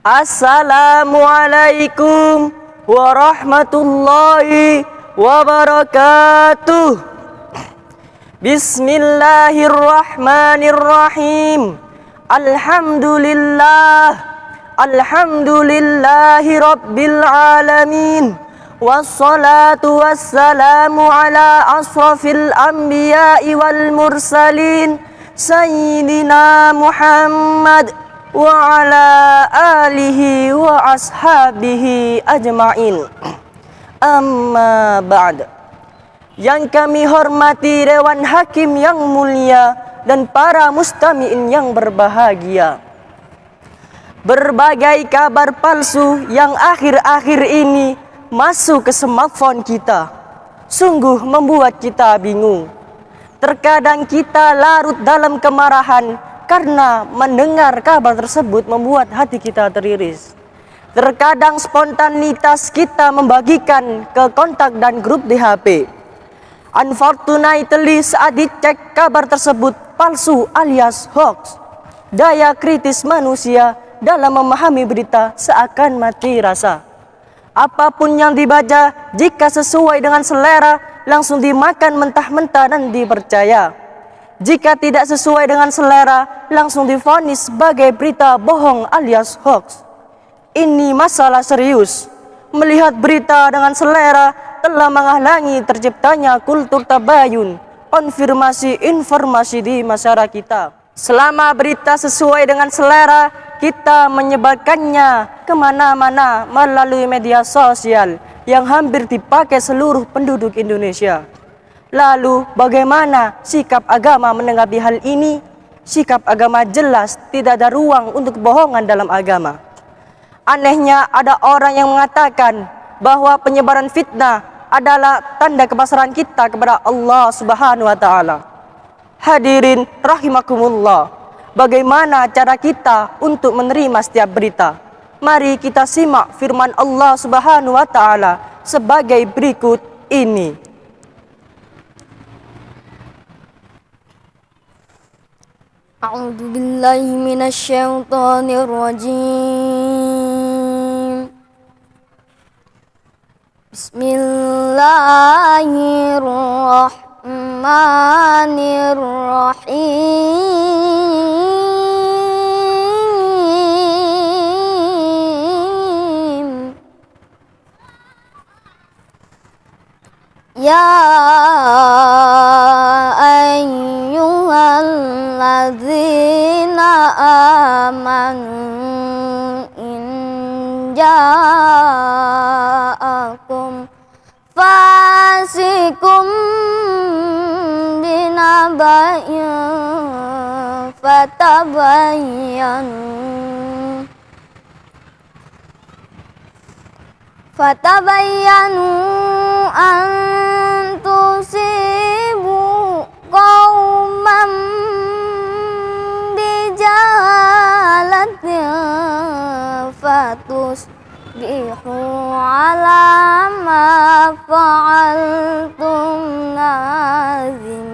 Assalamualaikum warahmatullahi wabarakatuh. Bismillahirrahmanirrahim. Alhamdulillahi rabbil alamin. Wassalatu wassalamu ala asrafil anbiya'i wal mursalin Sayyidina Muhammad wa ala alihi wa ashabihi ajma'in. Amma ba'd. Yang kami hormati Dewan Hakim yang mulia dan para mustami'in yang berbahagia. Berbagai kabar palsu yang akhir-akhir ini masuk ke smartphone kita sungguh membuat kita bingung. Terkadang kita larut dalam kemarahan karena mendengar kabar tersebut membuat hati kita teriris. Terkadang spontanitas kita membagikan ke kontak dan grup di HP. Unfortunately, saat dicek kabar tersebut palsu alias hoax. Daya kritis manusia dalam memahami berita seakan mati rasa. Apapun yang dibaca, jika sesuai dengan selera, langsung dimakan mentah-mentah dan dipercaya. Jika tidak sesuai dengan selera, langsung divonis sebagai berita bohong alias hoax. Ini masalah serius. Melihat berita dengan selera telah menghalangi terciptanya kultur tabayun, konfirmasi informasi di masyarakat kita. Selama berita sesuai dengan selera, kita menyebarkannya kemana-mana melalui media sosial yang hampir dipakai seluruh penduduk Indonesia. Lalu bagaimana sikap agama menanggapi hal ini? Sikap agama jelas tidak ada ruang untuk kebohongan dalam agama. Anehnya ada orang yang mengatakan bahwa penyebaran fitnah adalah tanda kepasrahan kita kepada Allah Subhanahu wa taala. Hadirin rahimakumullah, bagaimana cara kita untuk menerima setiap berita? Mari kita simak firman Allah Subhanahu wa taala sebagai berikut ini. A'udzu billahi minasyaitonir rajim. Bismillahirrahmanirrahim. Ya ayyuhalladzina amanu in ja'akum fasikum binaba'in fatabayyanu an tusibu qauman bijahalatin fatusbihu ala ma fa'altum nazimin.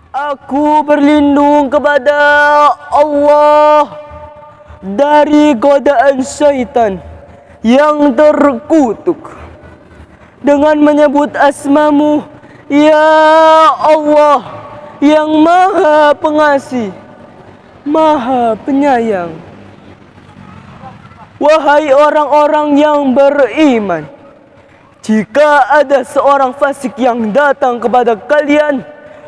Aku berlindung kepada Allah dari godaan syaitan yang terkutuk dengan menyebut asmamu, ya Allah, yang maha pengasih, maha penyayang. Wahai orang-orang yang beriman, jika ada seorang fasik yang datang kepada kalian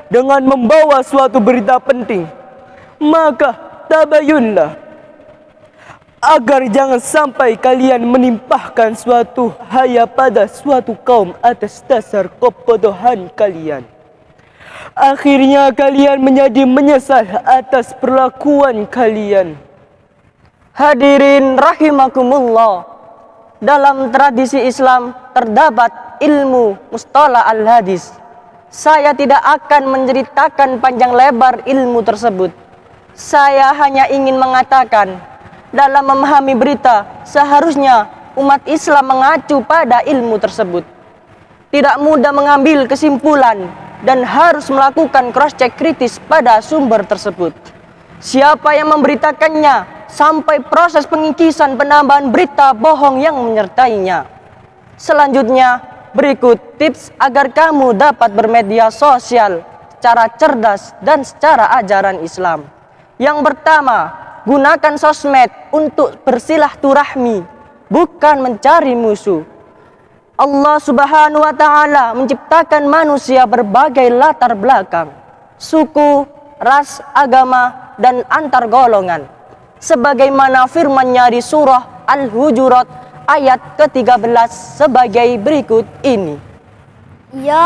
dengan membawa suatu berita penting, maka tabayunlah, agar jangan sampai kalian menimpahkan suatu bahaya pada suatu kaum atas dasar kebodohan kalian. Akhirnya kalian menjadi menyesal atas perlakuan kalian. Hadirin rahimakumullah, dalam tradisi Islam terdapat ilmu mustalah al-hadis. Saya tidak akan menceritakan panjang lebar ilmu tersebut. Saya hanya ingin mengatakan, dalam memahami berita, seharusnya umat Islam mengacu pada ilmu tersebut. Tidak mudah mengambil kesimpulan dan harus melakukan cross check kritis pada sumber tersebut. Siapa yang memberitakannya sampai proses pengikisan penambahan berita bohong yang menyertainya. Selanjutnya, berikut tips agar kamu dapat bermedia sosial secara cerdas dan secara ajaran Islam. Yang pertama, gunakan sosmed untuk bersilaturahmi, bukan mencari musuh. Allah Subhanahu wa Ta'ala menciptakan manusia berbagai latar belakang, suku, ras, agama, dan antar golongan. Sebagaimana firman-Nya di surah Al-Hujurat ayat ke-13 sebagai berikut ini. Ya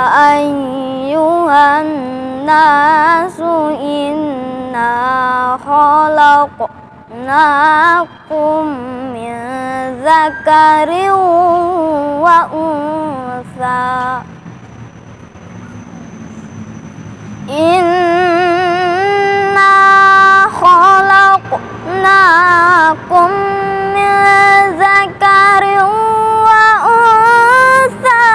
ayyuhan nasu inna khalaqnakum min dzakarin wa untha. Inna khalaqnakum min dzakarin wa untha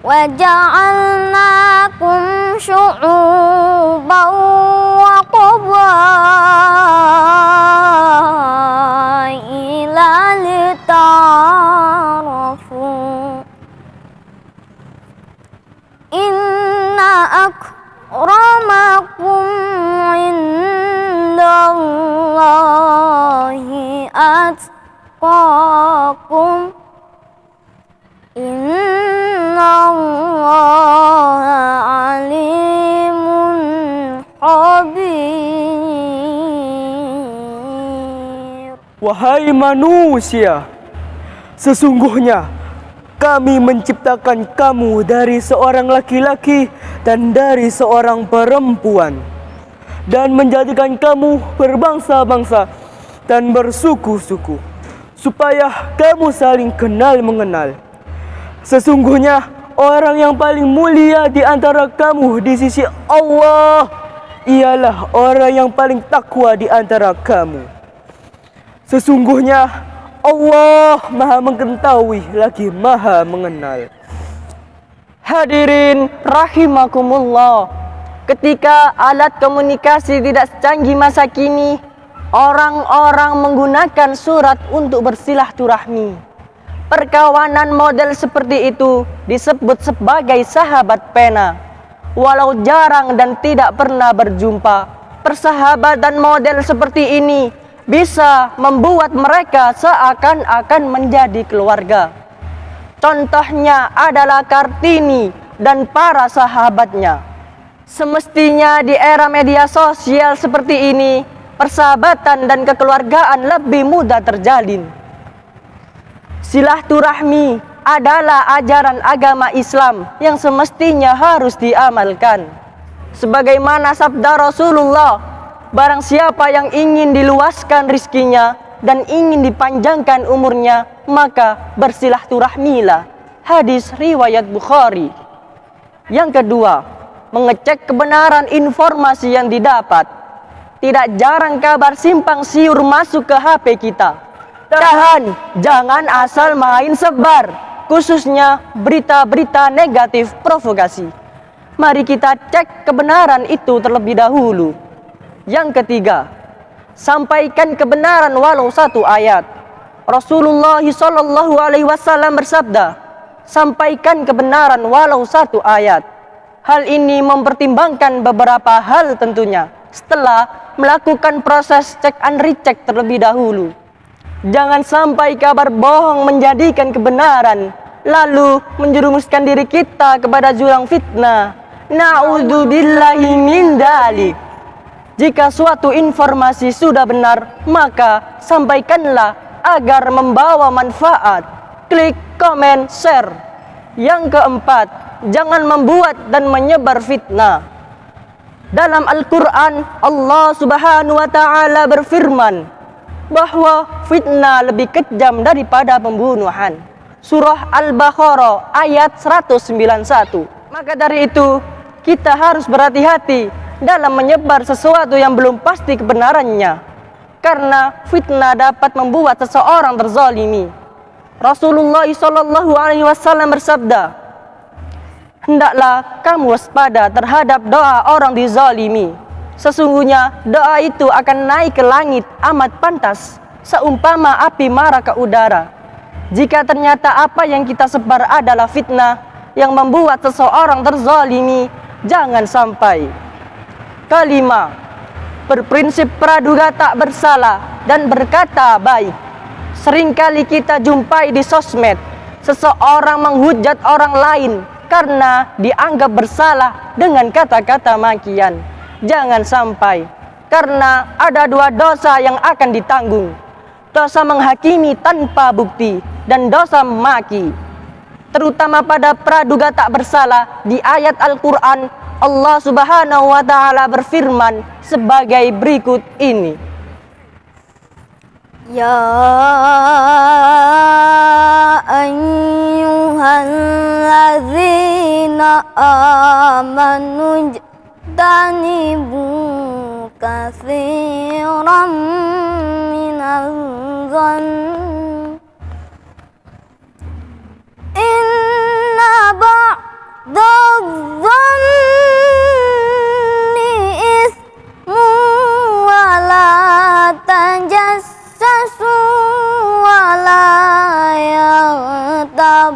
wa ja'alnakum syu'uban wa qabaila lita'arafu. Inna akramakum indallahi atqakum. Innallaha alimun khabir. Wahai manusia, sesungguhnya kami menciptakan kamu dari seorang laki-laki dan dari seorang perempuan, dan menjadikan kamu berbangsa-bangsa dan bersuku-suku, supaya kamu saling kenal mengenal. Sesungguhnya orang yang paling mulia di antara kamu di sisi Allah ialah orang yang paling takwa di antara kamu. Sesungguhnya Allah Maha Mengetahui lagi Maha Mengenal. Hadirin rahimakumullah, ketika alat komunikasi tidak secanggih masa kini, orang-orang menggunakan surat untuk bersilaturahmi. Perkawanan model seperti itu disebut sebagai sahabat pena. Walau jarang dan tidak pernah berjumpa, persahabatan model seperti ini bisa membuat mereka seakan-akan menjadi keluarga. Contohnya adalah Kartini dan para sahabatnya. Semestinya di era media sosial seperti ini, persahabatan dan kekeluargaan lebih mudah terjalin. Silaturahmi adalah ajaran agama Islam yang semestinya harus diamalkan. Sebagaimana sabda Rasulullah, barang siapa yang ingin diluaskan rizkinya dan ingin dipanjangkan umurnya, maka bersilaturahmilah. Hadis riwayat Bukhari. Yang kedua, mengecek kebenaran informasi yang didapat. Tidak jarang kabar simpang siur masuk ke HP kita. Tahan, jangan asal main sebar, khususnya berita-berita negatif provokasi. Mari kita cek kebenaran itu terlebih dahulu. Yang ketiga, sampaikan kebenaran walau satu ayat. Rasulullah SAW bersabda, sampaikan kebenaran walau satu ayat. Hal ini mempertimbangkan beberapa hal tentunya, setelah melakukan proses cek and recheck terlebih dahulu. Jangan sampai kabar bohong menjadikan kebenaran, lalu menjerumuskan diri kita kepada jurang fitnah. Na'udzubillahi min dzalik. Jika suatu informasi sudah benar, maka sampaikanlah agar membawa manfaat. Klik, komen, share. Yang keempat, jangan membuat dan menyebar fitnah. Dalam Al-Quran, Allah Subhanahu wa Ta'ala berfirman bahwa fitnah lebih kejam daripada pembunuhan. Surah Al-Baqarah ayat 191. Maka dari itu, kita harus berhati-hati dalam menyebar sesuatu yang belum pasti kebenarannya. karena fitnah dapat membuat seseorang terzalimi. Rasulullah SAW bersabda, hendaklah kamu waspada terhadap doa orang dizalimi. Sesungguhnya doa itu akan naik ke langit amat pantas, seumpama api marak ke udara. Jika ternyata apa yang kita sebar adalah fitnah yang membuat seseorang terzalimi, jangan sampai. Kelima, berprinsip praduga tak bersalah dan berkata baik. Seringkali kita jumpai di sosmed seseorang menghujat orang lain karena dianggap bersalah dengan kata-kata makian. Jangan sampai, karena ada dua dosa yang akan ditanggung: dosa menghakimi tanpa bukti dan dosa memaki. Terutama pada praduga tak bersalah, di ayat Al-Quran Allah Subhanahu wa Ta'ala berfirman sebagai berikut ini: Ya ayyuhalladzina amanu jtanibu katsiran minaz zanni inna ba'dadh dhanni ismu wa la tajassasu wa la yaghtab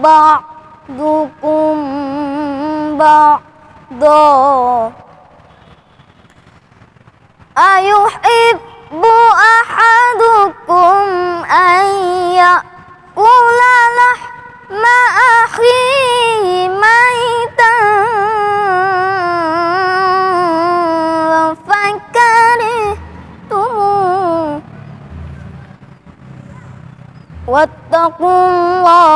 ba'dukum ba'da ayuhibbu ahadukum an ya'kula lahma akhihi maitan fakarihtum wattaqullah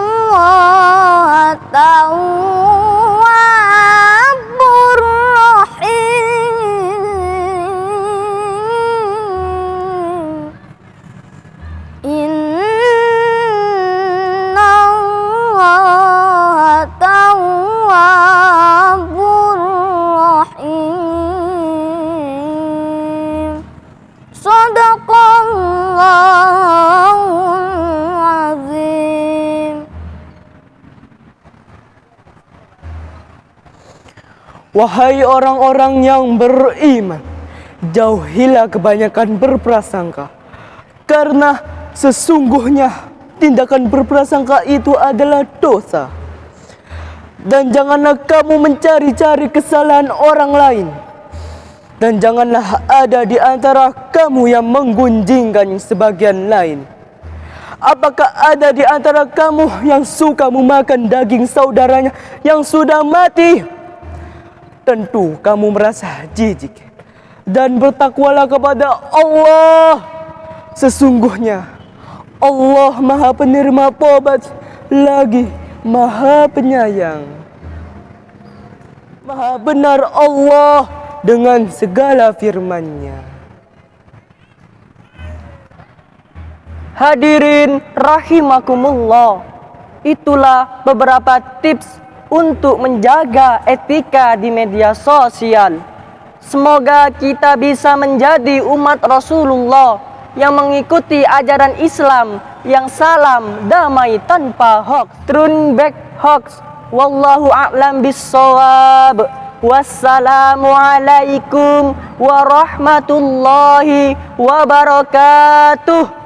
innallaha tawwabur rahim innallaha tawwabur rahim. Shadaqallahul azim. Wahai orang-orang yang beriman, jauhilah kebanyakan berprasangka, karena sesungguhnya tindakan berprasangka itu adalah dosa. Dan janganlah kamu mencari-cari kesalahan orang lain, dan janganlah ada di antara kamu yang menggunjingkan sebagian lain. Apakah ada di antara kamu yang suka memakan daging saudaranya yang sudah mati? Tentu kamu merasa jijik, dan bertakwalah kepada Allah. Sesungguhnya Allah Maha Penerima Taubat, lagi Maha Penyayang. Maha benar Allah dengan segala firman-Nya. Hadirin rahimakumullah, itulah beberapa tips untuk menjaga etika di media sosial. Semoga kita bisa menjadi umat Rasulullah yang mengikuti ajaran Islam yang salam damai tanpa hoax. Turn back hoax. Wallahu a'lam bissawab. Wassalamualaikum warahmatullahi wabarakatuh.